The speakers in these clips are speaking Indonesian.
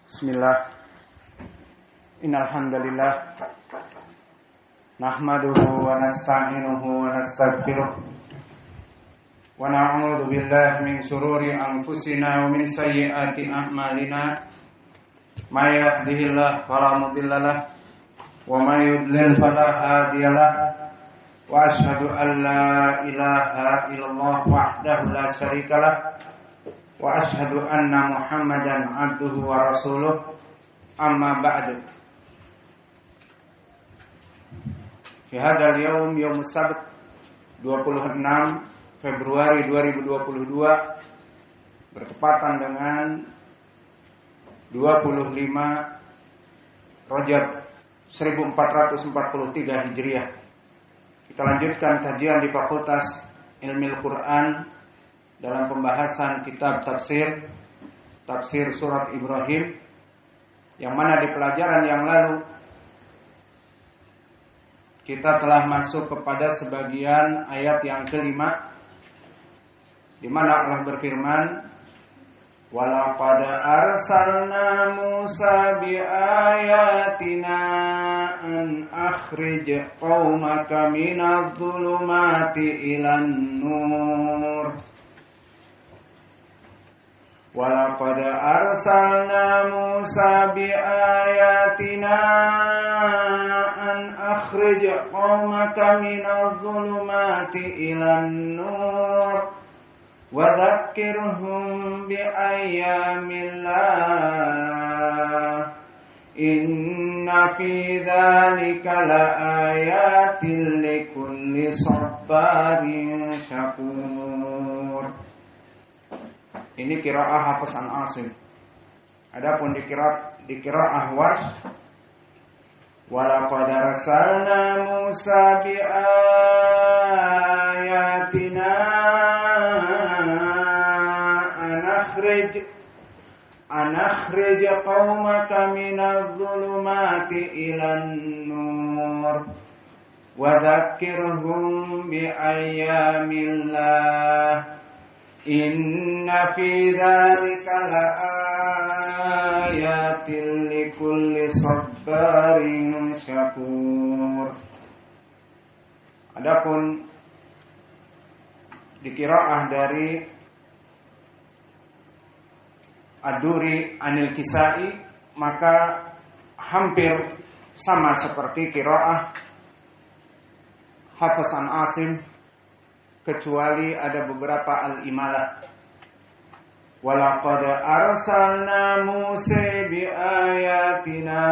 Bismillah. Innal hamdalillah nahmaduhu wa nasta'inuhu wa nastaghfiruh wa na'udzu billahi min shururi anfusina wa min sayyiati a'malina. May yahdihillahu fala mudilla lahu wa may yudlil fala hadiya lahu. Wa asyhadu an la ilaha illallah wahdahu la syarika lahu wa asyhadu anna Muhammadan abduhu wa rasuluh. Amma ba'du. Fi hadzal yaum yaumus sabt 26 Februari 2022 bertepatan dengan 25 Rajab 1443 Hijriah. Kita lanjutkan kajian di Fakultas Ilmu Quran dalam pembahasan kitab tafsir surat Ibrahim, yang mana di pelajaran yang lalu kita telah masuk kepada sebagian ayat yang kelima, di mana Allah berfirman, "Walaqad arsalna Musa biayatina an akhrij qaumaka minadh-dhulumati ilan nur." Walaqad arsalna Musa biayatina an akhrij qaumaka minadh-dhulumati ilan nur wa dhakkirhum bi ayyamillah inna fi dzalika laayatin likulli sabarin syakur. Ini qiraah Hafiz an Asim. Adapun di qiraah Warsh, walaqad arsalna Musa bi ayatina an akhrij qaumaka minadh-dhulumati ilan nur wa dhakkirhum bi ayyamillah inna fi dzalika laayatin likulli sabarin syakur. Adapun di qiraah dari Ad-Duri Anil Kisai, maka hampir sama seperti qiraah Hafiz an Asim, kecuali ada beberapa al-imalah. Walaqad arsalna Musa biayatina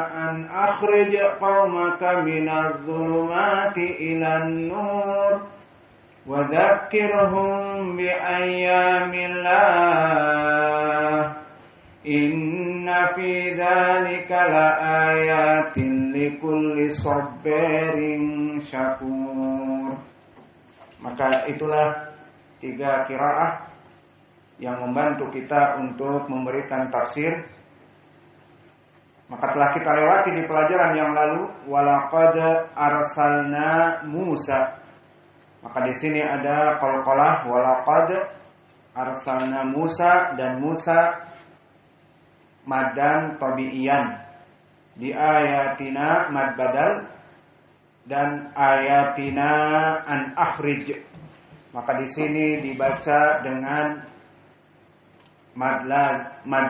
an akhrij qaumaka minadh-dhulumati ilan nur wa dhakkirhum bi ayyamillah inna fi dzalika laayatin likulli sabarin syakur. Maka itulah 3 qiraah yang membantu kita untuk memberikan tafsir. Maka telah kita lewati di pelajaran yang lalu, walaqad arsalna Musa. Maka di sini ada qalqalah, walaqad arsalna Musa, dan Musa madan tabi'iyan. Di ayatina mad badal, dan ayatina an akhrij. Maka di sini dibaca dengan mad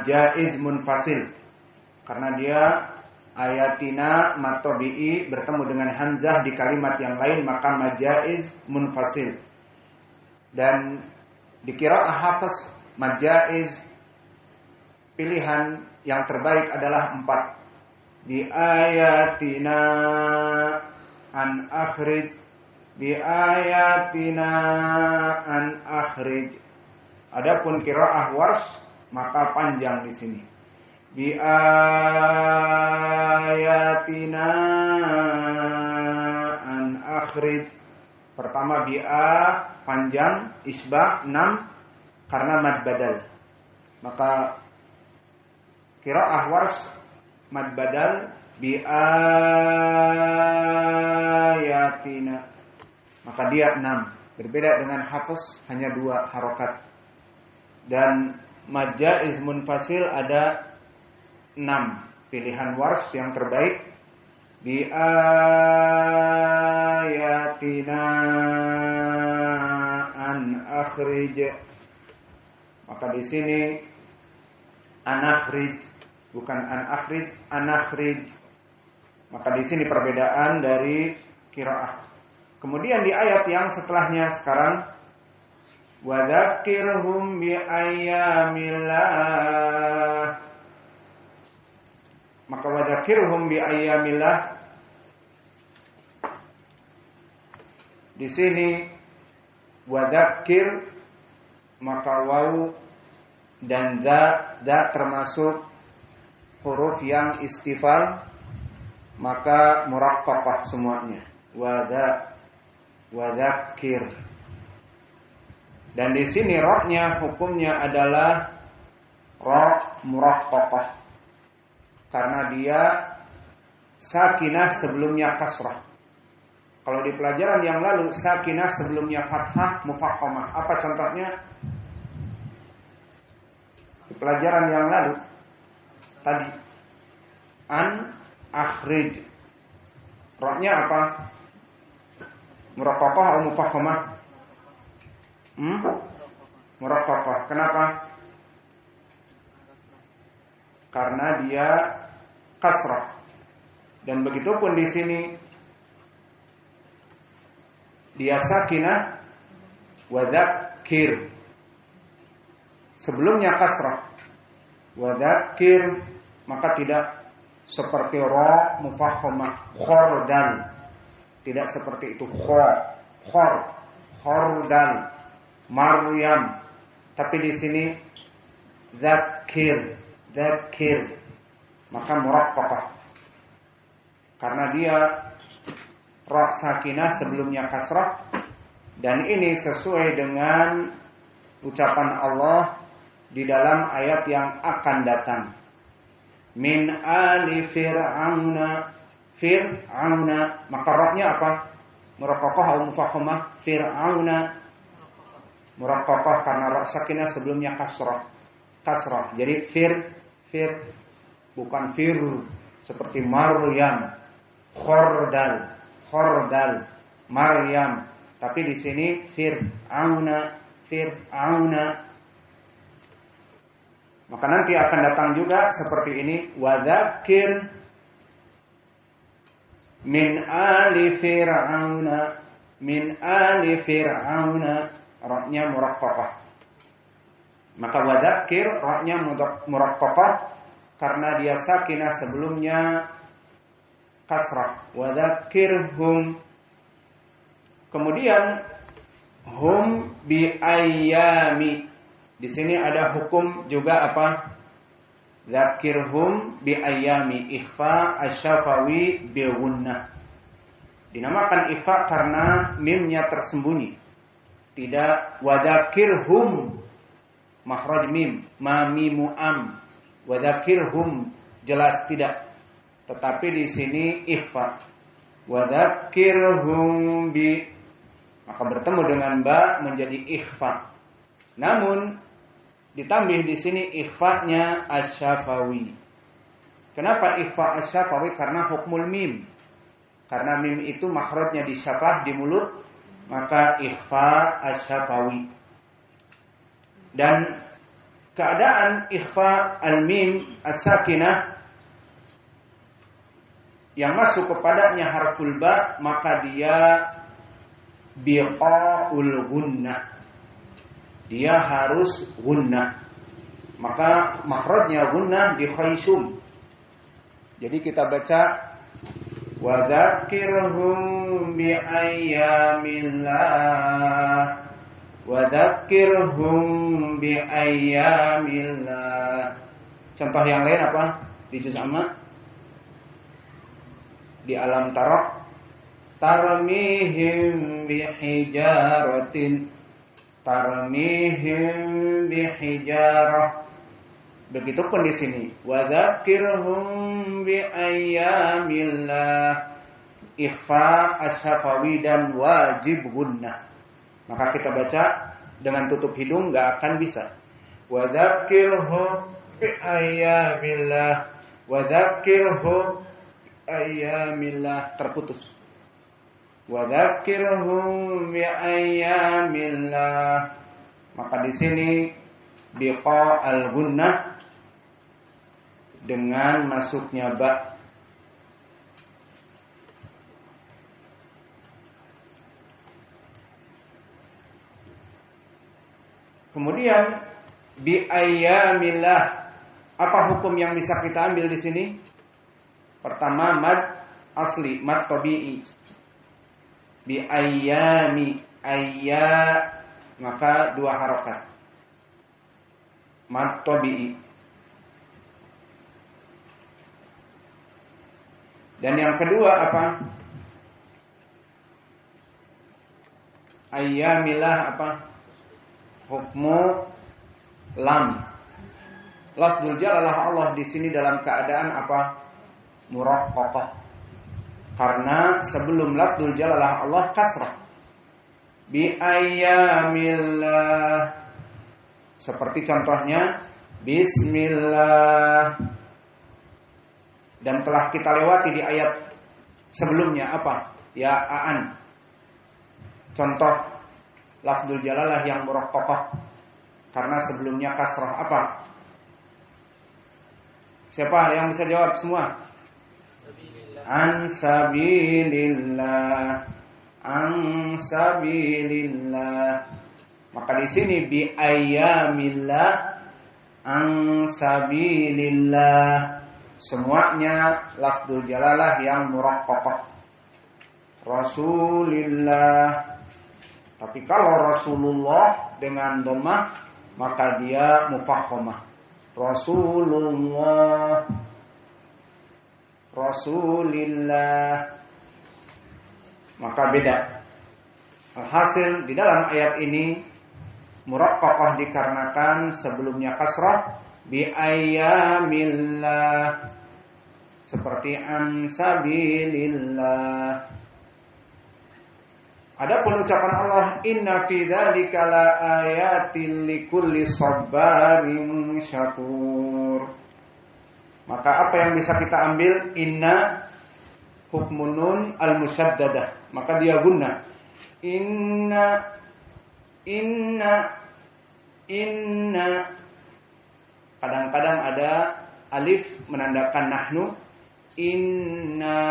jaiz munfasil, karena dia ayatina mad tabi'i bertemu dengan hamzah di kalimat yang lain, maka mad jaiz munfasil. Dan di qiraah Hafiz mad jaiz pilihan yang terbaik adalah 4. Di ayatina an akhrij, bi ayatina an akhrij. Adapun qiraah Warsh maka panjang di sini. Bi ayatina an akhrij. Pertama bi panjang, isbah 6 karena mad badal. Maka qiraah Warsh mad badal bi ayatina, maka dia 6. Berbeda dengan Hafiz, hanya 2 harokat. Dan mad jaiz munfasil ada pilihan Warsh yang terbaik. Bi ayatina an akhrij. Maka di sini anakhrij, bukan an akhrij, anakhrij. Maka di sini perbedaan dari qiraah. Kemudian di ayat yang setelahnya sekarang, wa dzakirhum bi ayyamillah. Maka wa dzakirhum bi ayyamillah di sini wa dzakir, maka waw dan za termasuk huruf yang istifal, maka muraqqaqah semuanya. Wa dzakir. Dan di sini ra-nya hukumnya adalah ra muraqqaqah karena dia sakinah sebelumnya kasrah. Kalau di pelajaran yang lalu sakinah sebelumnya fathah mufakhamah. Apa contohnya? Di pelajaran yang lalu tadi an akhrij. Ra-nya apa? Muraqqaqah atau mufakhamah? Muraqqaqah. Kenapa? Karena dia kasrah. Dan begitu pun di sini dia sakinah wa dzakir. Sebelumnya kasrah. Wa dzakir, maka tidak seperti ra mufakhamah khordal. Tidak seperti itu khordal Maryam. Tapi di sini dzakir. Maka muraqqaqah karena dia ra sakinah sebelumnya kasrah. Dan ini sesuai dengan ucapan Allah di dalam ayat yang akan datang. Min ali fir'auna. Maka ra-nya apa? Muraqqaqah atau mufakhamah? Fir'auna. Muraqqaqah karena ra sakinah sebelumnya kasrah. Jadi fir bukan fir seperti Maryam, khordal Maryam, tapi di sini fir'auna. Maka nanti akan datang juga seperti ini, wa dzakir min ali fir'auna, ra-nya muraqqaqah. Maka wa dzakir ra-nya muraqqaqah karena dia sakinah sebelumnya kasrah. Wa dzakirhum. Kemudian hum bi ayyami. Di sini ada hukum juga apa? Dzakirhum bi ayyami, ikhfa asy-syafawi bi gunnah. Dinamakan ikhfa karena mimnya tersembunyi. Tidak wa dzakirhum makhraj mim, ma mimu am. Wa dzakirhum jelas tidak. Tetapi di sini ikhfa. Wa dzakirhum bi, maka bertemu dengan ba menjadi ikhfa. Namun ditambah di sini ikhfa-nya asy-syafawi. Kenapa ikhfa asy-syafawi? Karena hukmul mim. Karena mim itu makhrajnya disyafah di mulut, maka ikhfa asy-syafawi. Dan keadaan ikhfa al-mim as-sakinah yang masuk kepadanya harful ba, maka dia biqaul gunnah. Dia harus gunnah. Maka makhrajnya gunnah di khaysum. Jadi kita baca wa dzakirhum bi ayyamillah. Wa dzakirhum bi ayyamillah. Contoh yang lain apa? Di juz amma, di alam tarah, tarmihim bihijaratin, tarmihim bihijarah. Begitupun di sini, wa dzakirhum bi ayyamillah, ikhfa asy-syafawi dan wajib gunnah. Maka kita baca dengan tutup hidung, nggak akan bisa. Wa dzakirhum bi ayyamillah, Wa dzakirhum ayyamillah terputus. Wa dzakirhum bi ayyamillah. Maka di sini biqa al-gunnah dengan masuknya ba. Kemudian bi ayyamillah. Apa hukum yang bisa kita ambil di sini? Pertama mad asli, mad tabi'i. Bi ayyami, ayya maka 2 harokat. Mad tabi'i. Dan yang kedua apa? Ayyamillah apa? Hukmu lam. Lafdzul jalalah Allah di sini dalam keadaan apa? Muraqqaqah. Karena sebelum lafdzul jalalah Allah kasrah. Bi ayyamillah. Seperti contohnya bismillah. Dan telah kita lewati di ayat sebelumnya apa? Ya aan. Contoh lafdzul jalalah yang muraqqaqah. Karena sebelumnya kasrah apa? Siapa yang bisa jawab semua? An sabilillah. An sabilillah. Maka di sini bi ayyamillah an sabilillah. Semuanya lafdzul jalalah yang muraqqaqah. Rasulillah. Tapi kalau Rasulullah dengan dhammah maka dia mufakhamah. Rasulullah, Rasulillah, maka beda. Alhasil di dalam ayat ini muraqqaqah dikarenakan sebelumnya kasrah bi ayyamillah seperti an sabilillah. Adapun ucapan Allah inna fi dzalika laayatil likulli sabarin syakur. Maka apa yang bisa kita ambil? Inna hukmun nun al-musyaddadah. Maka dia gunnah. Inna kadang-kadang ada alif menandakan nahnu. Inna.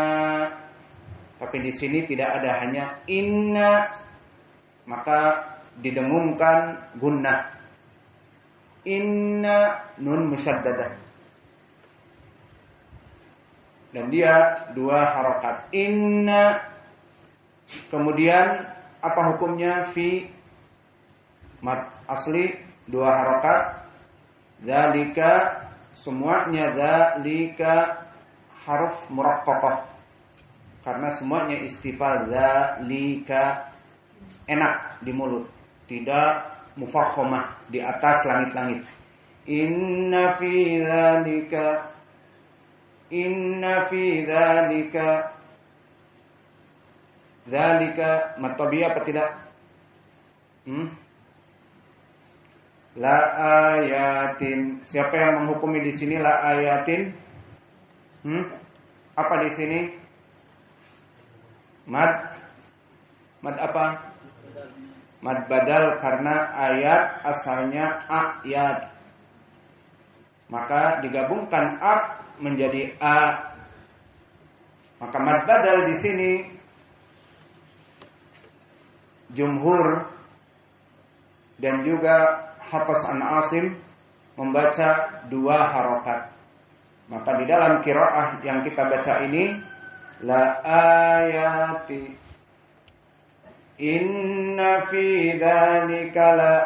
Tapi di sini tidak ada, hanya inna, maka didengungkan gunnah. Inna nun musyaddadah. Dan dia 2 harokat. Inna. Kemudian apa hukumnya? Fi mad asli 2 harokat. Dzalika semuanya dzalika haruf muraqqaqah. Karena semuanya istifal dzalika enak di mulut, tidak mufakhamah di atas langit-langit. Inna fi dzalika matabi apa tidak? La ayatin. Siapa yang menghukumi di sini la ayatin? Apa di sini? Mad apa? Mad badal karena ayat asalnya ayat. Maka digabungkan a menjadi a. Maka mad badal di sini jumhur dan juga Hafiz an Asim membaca 2 harokat. Maka di dalam qiraah yang kita baca ini la ayati inna fi dzalika la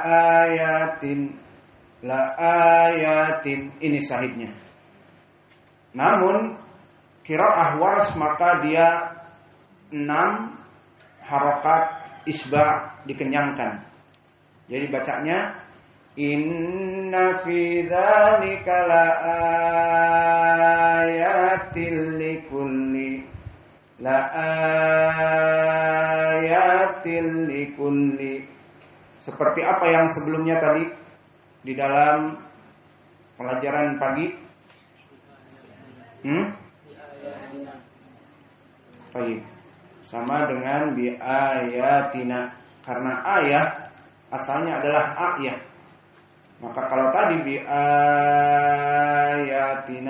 ayatin ini sahihnya. Namun qiraah Warsh maka dia 6 harokat isba' dikenyangkan. Jadi bacanya inna fi dzalika la ayatil likulli seperti apa yang sebelumnya tadi di dalam pelajaran pagi. Baik. Sama dengan bi ayatina, karena ayat asalnya adalah ayat. Maka kalau tadi bi ayatina